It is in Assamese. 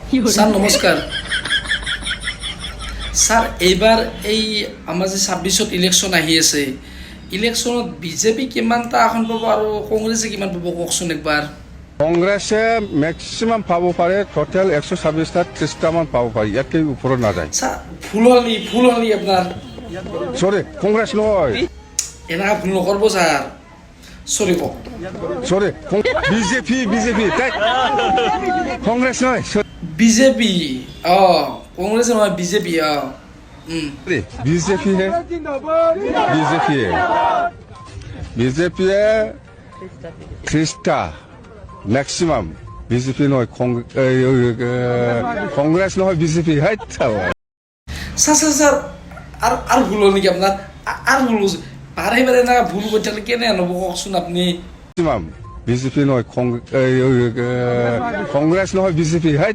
স্যাৰ নমস্কাৰ স্যাৰ এইবাৰ এই আমাৰ যে 26ত ইলেকশ্যন আহি আছে ইলেকশ্যনত বিজেপি কিমানটা আসন পাব আৰু কংগ্ৰেছে কিমান পাব কওকচোন একবাৰ কংগ্ৰেসে ম্যাক্সিমাম পাবো পাৰে টোটাল 126টা 30টা মান পাবো পাৰে ইয়াকে উপৰে না যায় স্যাৰ ভুল হলি আপোনাৰ সৰি কংগ্ৰেস নয় এনেকুৱা ভুল নকৰিব স্যাৰ সৰি কওক সৰি বিজেপি বিজেপি তাই কংগ্ৰেস নয় বিজেপি কংগ্ৰেছে নহয় বিজেপি बीजेपी है बीजेपी है 30টা मैक्सिमाम बीजेपी नয় কংগ্রেস নয় বিজেপি হয় স্যার আৰু ভুল হ'ল নেকি আপোনাৰ আৰু ভুল হৈছে বাৰে বাৰে এনেকুৱা ভুল কৰি থাকিলে কেনে হ'ব কওকচোন আপুনি ম্যাক্সিমাম বিজেপি নয় কংগ্ৰেস নয় বিজেপি হয়